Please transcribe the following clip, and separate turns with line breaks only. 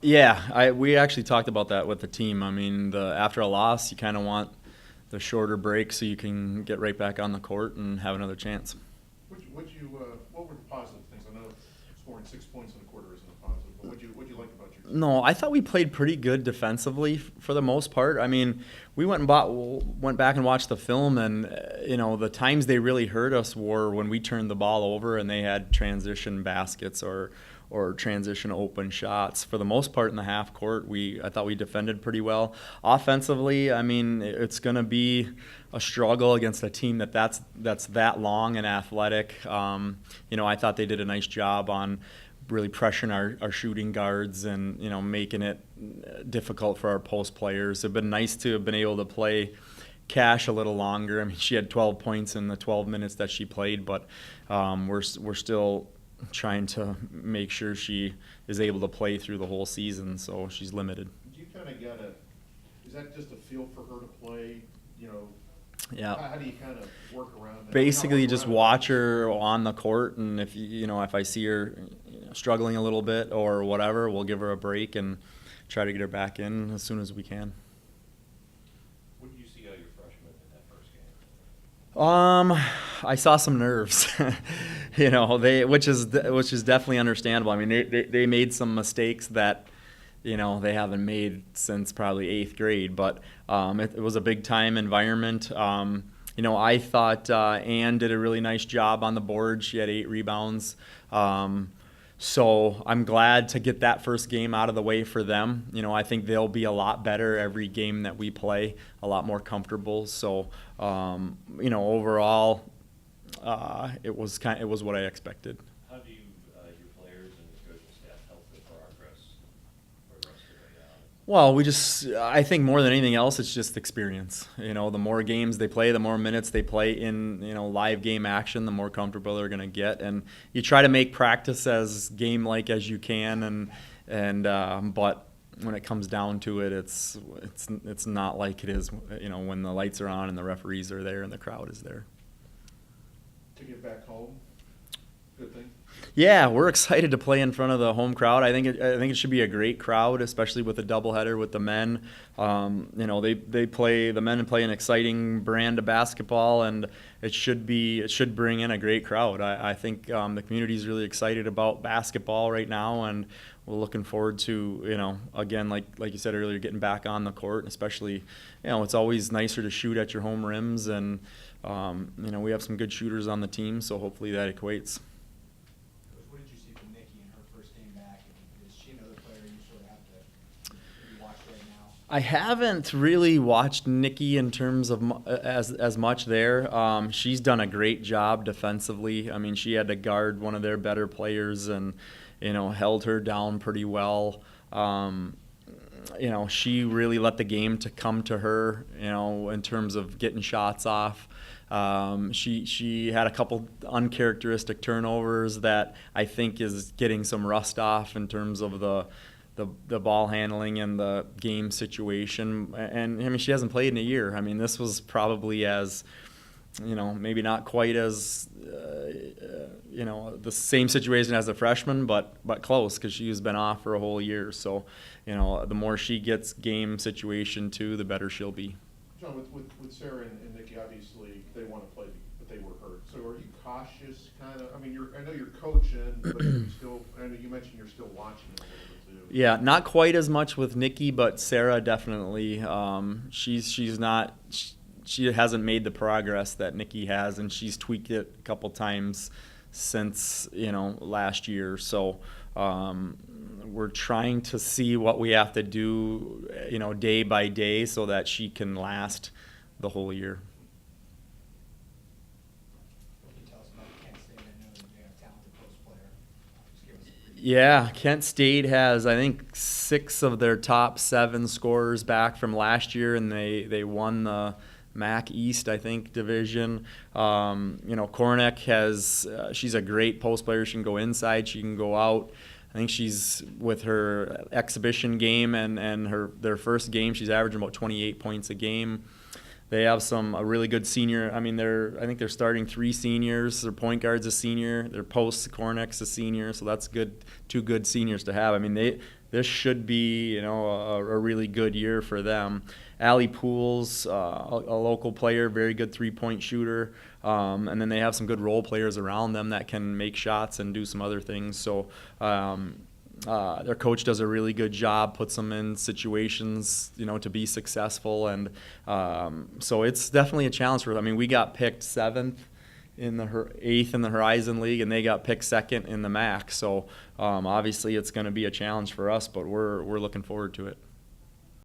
Yeah, we actually talked about that with the team. I mean, after a loss, you kind of want the shorter break so you can get right back on the court and have another chance.
What were the positive things? I know scoring 6 points in a quarter isn't a positive, but what'd you like about your team?
No, I thought we played pretty good defensively for the most part. I mean, we went back and watched the film, and the times they really hurt us were when we turned the ball over and they had transition baskets or transition open shots. For the most part in the half court, I thought we defended pretty well. Offensively, I mean, it's going to be a struggle against a team that's that long and athletic. I thought they did a nice job on really pressuring our shooting guards and making it difficult for our post players. It'd been nice to have been able to play Cash a little longer. I mean, she had 12 points in the 12 minutes that she played, but we're still trying to make sure she is able to play through the whole season, so she's limited.
Do you kind of is that just a feel for her to play?
Yeah.
How do you kind of work around that?
Basically, just watch her on the court, and if I see her struggling a little bit or whatever, we'll give her a break and try to get her back in as soon as we can.
What did you see out of your freshman in that first game?
I saw some nerves, which is definitely understandable. I mean, they made some mistakes that they haven't made since probably 8th grade, but it was a big time environment. I thought Ann did a really nice job on the board. She had 8 rebounds. So I'm glad to get that first game out of the way for them. I think they'll be a lot better every game that we play, a lot more comfortable. So, overall, it was what I expected.
How do your players and the coaching staff help the progress for the rest of the way out?
Well, I think more than anything else, it's just experience. The more games they play, the more minutes they play in, live game action, the more comfortable they're going to get. And you try to make practice as game-like as you can, but when it comes down to it, it's not like it is, when the lights are on and the referees are there and the crowd is there.
To get back home, good thing.
Yeah, we're excited to play in front of the home crowd. I think it should be a great crowd, especially with the doubleheader with the men. The men play an exciting brand of basketball, and it should bring in a great crowd. I think the community is really excited about basketball right now, and we're looking forward to again, like you said earlier, getting back on the court. Especially, it's always nicer to shoot at your home rims, and we have some good shooters on the team, so hopefully that equates.
What did you see from Nikki in her first game back? Is she another player you sort of have to watch right now?
I haven't really watched Nikki in terms of as much there. She's done a great job defensively. I mean, she had to guard one of their better players and held her down pretty well. She really let the game to come to her, in terms of getting shots off. She had a couple uncharacteristic turnovers that I think is getting some rust off in terms of the ball handling and the game situation. And I mean, she hasn't played in a year. I mean, this was probably maybe not quite as the same situation as a freshman, but close, because she's been off for a whole year. So the more she gets game situation too, the better she'll be.
John, with Sarah and Nikki, obviously they want to play, but they were hurt. So are you cautious, kind of? I mean, I know you're coaching, but I know you mentioned you're still watching it a little bit too.
Yeah, not quite as much with Nikki, but Sarah definitely. She hasn't made the progress that Nikki has, and she's tweaked it a couple times since last year. So we're trying to see what we have to do, day by day, so that she can last the whole year.
What can you tell us about Kent State? I know that they have a talented post player. Just give us a brief.
Yeah, Kent State has, I think, 6 of their top 7 scorers back from last year, and they won the MAC East, I think, division. Kornick she's a great post player. She can go inside, she can go out. I think she's, with her exhibition game and their first game, she's averaging about 28 points a game. They have a really good senior. I mean, I think they're starting 3 seniors. Their point guard's a senior. Their post Cornick's a senior. So that's good. 2 good seniors to have. I mean, this should be, a really good year for them. Allie Pools, a local player, very good 3-point shooter. And then they have some good role players around them that can make shots and do some other things. So their coach does a really good job, puts them in situations, to be successful. And so it's definitely a challenge for them. I mean, we got picked 8th in the Horizon League, and they got picked 2nd in the MAC. So obviously it's going to be a challenge for us, but we're looking forward to it.